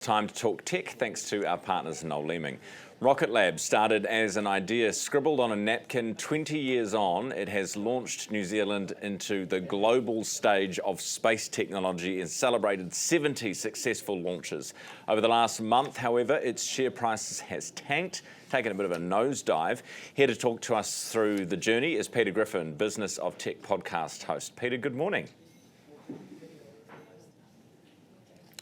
Time to talk tech, thanks to our partners Noel Leeming. Rocket Lab started as an idea scribbled on a napkin. 20 years on, it has launched New Zealand into the global stage of space technology and celebrated 70 successful launches. Over the last month, however, its share price has tanked, taken a bit of a nosedive. Here to talk to us through the journey is Peter Griffin, Business of Tech podcast host. Peter, good morning.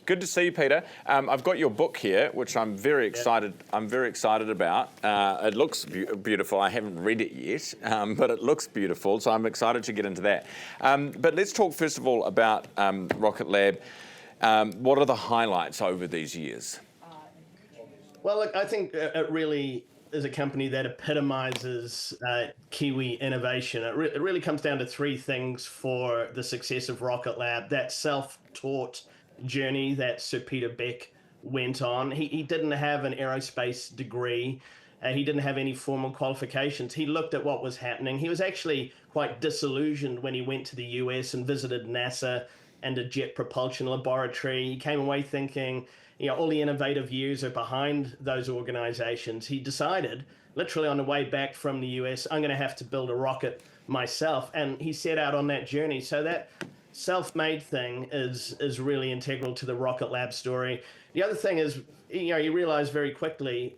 Good to see you, Peter. I've got your book here, which I'm very excited. I'm very excited about. It looks beautiful. I haven't read it yet, but it looks beautiful. So I'm excited to get into that. But let's talk first of all about Rocket Lab. What are the highlights over these years? Well, look, I think it really is a company that epitomizes Kiwi innovation. It really comes down to three things for the success of Rocket Lab: that self-taught journey that Sir Peter Beck went on. He didn't have an aerospace degree. He didn't have any formal qualifications. He looked at what was happening. He was actually quite disillusioned when he went to the US and visited NASA and a jet propulsion laboratory. He came away thinking, all the innovative years are behind those organizations. He decided, literally on the way back from the US, I'm going to have to build a rocket myself. And he set out on that journey. So that self-made thing is really integral to the Rocket Lab story. The other thing is, you realize very quickly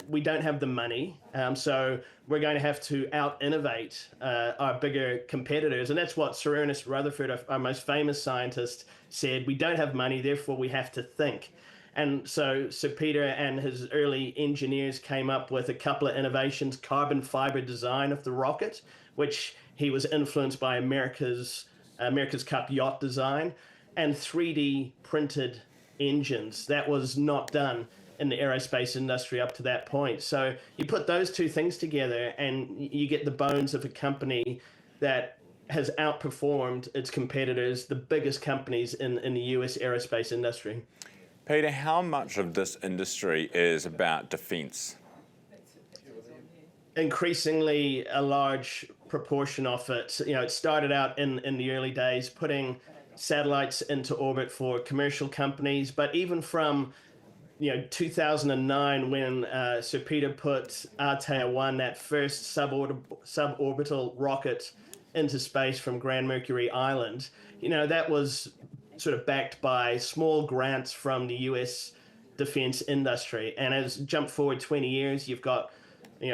we don't have the money, so we're going to have to out-innovate our bigger competitors, and that's what Sir Ernest Rutherford, our most famous scientist, said. We don't have money, therefore we have to think. And so Sir Peter and his early engineers came up with a couple of innovations: carbon fiber design of the rocket, which he was influenced by America's Cup yacht design, and 3D printed engines. That was not done in the aerospace industry up to that point. So you put those two things together and you get the bones of a company that has outperformed its competitors, the biggest companies in the US aerospace industry. Peter, how much of this industry is about defence? Increasingly a large proportion of it. It started out in the early days putting satellites into orbit for commercial companies, but even from 2009, when Sir Peter put Aotearoa, that first suborbital rocket, into space from Grand Mercury Island, that was sort of backed by small grants from the US defense industry. And as jump forward 20 years, you've got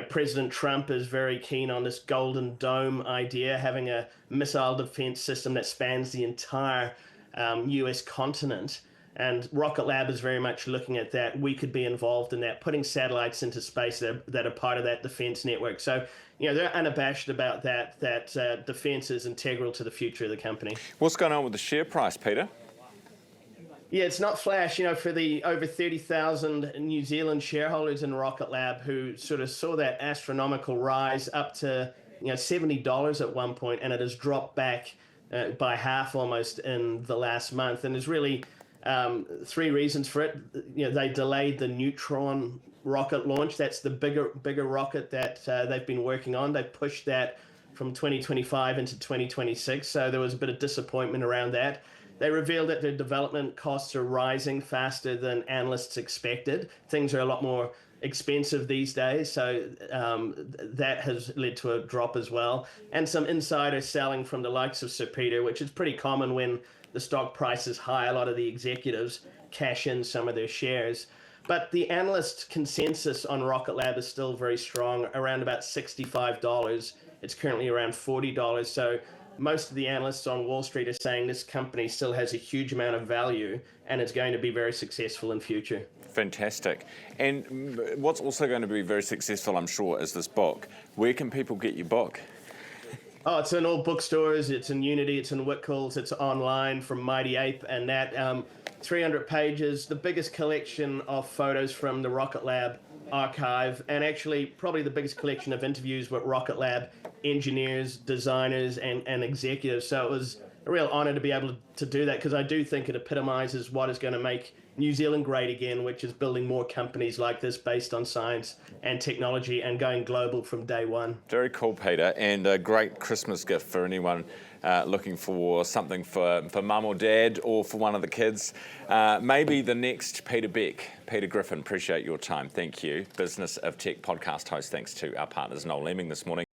President Trump is very keen on this Golden Dome idea, having a missile defense system that spans the entire US continent. And Rocket Lab is very much looking at that. We could be involved in that, putting satellites into space that are part of that defense network. So, they're unabashed about that defense is integral to the future of the company. What's going on with the share price, Peter? Yeah, it's not flash, for the over 30,000 New Zealand shareholders in Rocket Lab who sort of saw that astronomical rise up to $70 at one point, and it has dropped back by half almost in the last month. And there's really three reasons for it. They delayed the Neutron rocket launch. That's the bigger rocket that they've been working on. They pushed that from 2025 into 2026. So there was a bit of disappointment around that. They revealed that their development costs are rising faster than analysts expected. Things are a lot more expensive these days, so that has led to a drop as well. And some insider selling from the likes of Sir Peter, which is pretty common when the stock price is high. A lot of the executives cash in some of their shares. But the analyst consensus on Rocket Lab is still very strong, around about $65. It's currently around $40. So most of the analysts on Wall Street are saying this company still has a huge amount of value and it's going to be very successful in future. Fantastic. And what's also going to be very successful, I'm sure, is this book. Where can people get your book? Oh, it's in all bookstores. It's in Unity. It's in Whitcoulls. It's online from Mighty Ape, and that 300 pages, the biggest collection of photos from the Rocket Lab archive, and actually probably the biggest collection of interviews with Rocket Lab engineers, designers, and executives. So it was a real honour to be able to do that, because I do think it epitomises what is going to make New Zealand great again, which is building more companies like this based on science and technology and going global from day one. Very cool, Peter, and a great Christmas gift for anyone looking for something for mum or dad or for one of the kids. Maybe the next Peter Beck. Peter Griffin, appreciate your time. Thank you. Business of Tech podcast host, thanks to our partners Noel Leeming this morning.